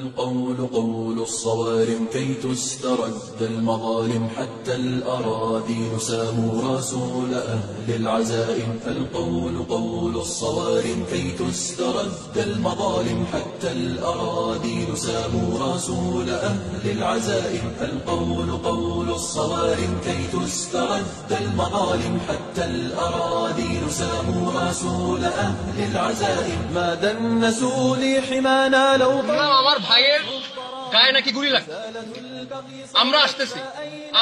القول قول الصوارم كي تسترد المظالم حتى الأراضين ساموا رسول أهل العزائم. القول قول الصوارم كي تسترد المظالم حتى الأراضين ساموا رسول أهل العزائم. القول قول الصوارم كي تسترد المظالم حتى الأراضين ساموا رسول أهل العزائم. ما دنسوا لي حمانا لو আমার ভাইয়ের গায়ে নাকি গুলি লাগে, আমরা আসতেছি।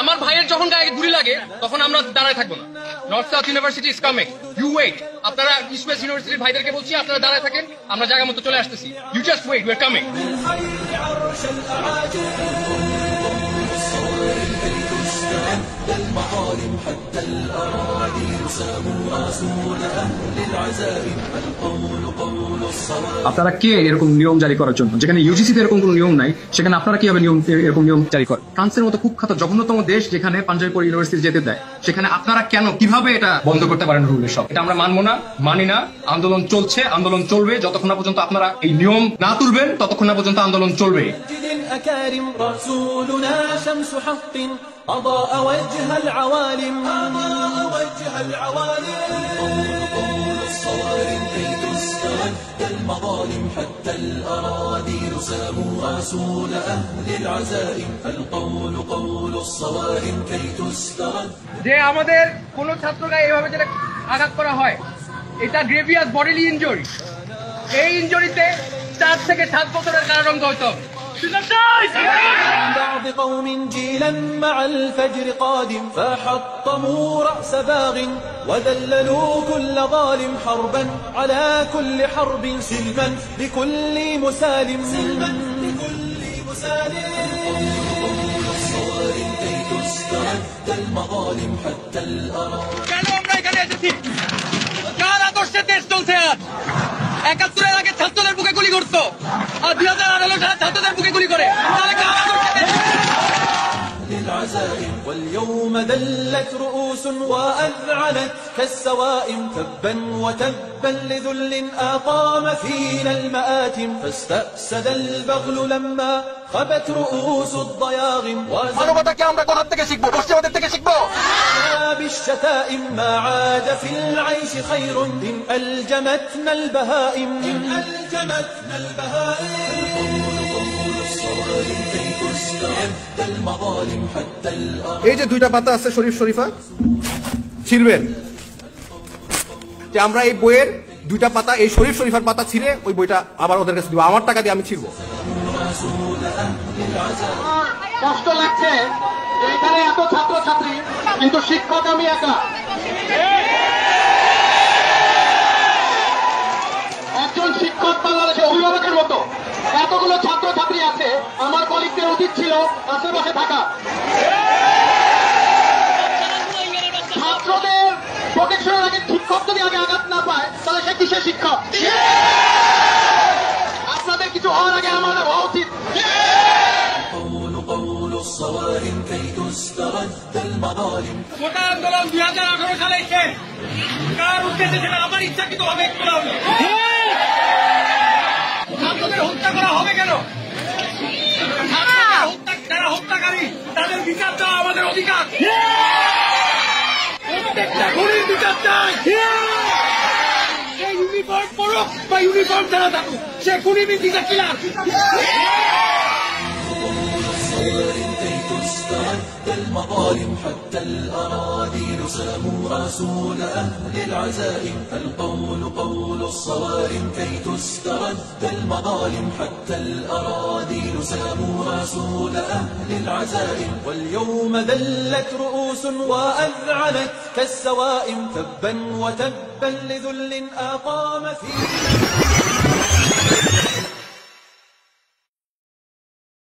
আমার ভাইয়ের যখন গায়ে গুলি লাগে তখন আমরা দাঁড়ায় থাকবো না। North south university is coming, you wait. আপনারা ইস্ট ওয়েস্ট ইউনিভার্সিটির ভাইদেরকে বলছি আপনারা দাঁড়ায় থাকেন, আমরা জায়গা মতো চলে আসতেছি। You just wait, we are coming. المظالم حتى الأراضين ساموا رسول أهل العزائم. القول قول الصوارم. আপনারা কে এরকম নিয়ম জারি করার জন্য, যেখানে ইউজিসিতে এরকম কোনো নিয়ম নাই, সেখানে আপনারা কিভাবে এরকম নিয়ম জারি করেন? ফ্রান্সের মতো কুখ্যাত জঘন্যতম দেশ যেখানে পাঞ্জাবিপুর ইউনিভার্সিটি যেতে দেয়, সেখানে আপনারা কেন কিভাবে এটা বন্ধ করতে পারেন? রুলের সব এটা আমরা মানবো না, মানি না। আন্দোলন চলছে, আন্দোলন চলবে যতক্ষণ না পর্যন্ত আপনারা এই নিয়ম না তুলবেন, ততক্ষণ না পর্যন্ত আন্দোলন চলবে। أضاء وجه العوالم، أضاء وجه العوالم. قول الصوارم كي تسترد المظالم حتى الأراضين ساموا رسول أهل العزائم. القول قول الصوارم كي تسترد. যে আমাদের কোন ছাত্রকে এইভাবে যেটা আঘাত করা হয়, এটা গ্রেভিয়াস বডিলি ইনজুরি। এই ইনজুরিতে 4 থেকে 7 বছরের কারাদণ্ড হইতে হবে। بعض قوم جيلا مع الفجر قادم فحطموا رأس باغ وذللوا كل ظالم حربا على كل حرب سلما لكل مسالم، سلما لكل مسالم. قول الصوارم كي تسترد المظالم حتى الأراضي. কেন আমরা এখানে এসেছি? কার আদর্শে দেশ চলছে আজ? 71-এর আগে ছাত্রদের বুকে গুলি করতো, আর 2018 সালে ছাত্রদের বুকে গুলি করে। তাহলে কার আদর্শে للعزائم. واليوم دلت رؤوس وأذعنت كالسوائم. تبا وتبا لذل أقام فينا المآتم. فاستأسد البغل لما خبت رؤوس الضياغم. মানবতাকে আমরা কোথা থেকে শিখবো? পশ্চিমাদের থেকে শিখবো? بالشتائم ما عاد في العيش خير إن ألجمتنا البهائم، إن ألجمتنا البهائم. الصوارم كي تسترد المظالم حتى الأرض. এই যে দুইটা পাতা আছে শরীফ শরীফা, ছিঁড়বেন। যে আমরা এই বইয়ের দুইটা পাতা, এই শরীফ শরীফার পাতা ছিঁড়ে ওই বইটা আবার ওদের কাছে দিব, আমার টাকা দিয়ে আমি ছিঁড়বো। কষ্ট লাগছে এখানে এত ছাত্র ছাত্রী, কিন্তু শিক্ষক আমি একা। একজন শিক্ষক বাংলাদেশের অভিভাবকের মতো এতগুলো ছাত্র ছাত্রী আছে, আমার কলিগদের উচিত ছিল আশেপাশে থাকা। ছাত্রদের প্রোটেকশনের আগে শিক্ষক যদি আগে আঘাত না পায়, তাহলে সে কিসের শিক্ষক? আপনাদের কিছু হওয়ার আগে আমাদের হওয়া উচিত। الصوارم كي تسترد المظالم. গোটা আন্দোলন 2018 সালে শেষ। কার উদ্দেশ্যে? সেটা আমার ইচ্ছাকৃতভাবে করা হলো। ছাত্রদের হত্যা করা হবে কেন? যারা হত্যাকারী তাদের বিচার দেওয়া আমাদের অধিকার। প্রত্যেকটা খুনির বিচার চাই। ইউনিফর্ম পরক বা ইউনিফর্ম ছাড়া থাকুক, সে খুনি বিচার কিলার। كي تسترد المظالم حتى الأراضين ساموا رسول أهل العزائم. القول قول الصوارم كي تسترد المظالم حتى الأراضين ساموا رسول أهل العزائم. واليوم ذلت رؤوس وأذعنت كالسوائم. تبا وتبا لذل أقام فيه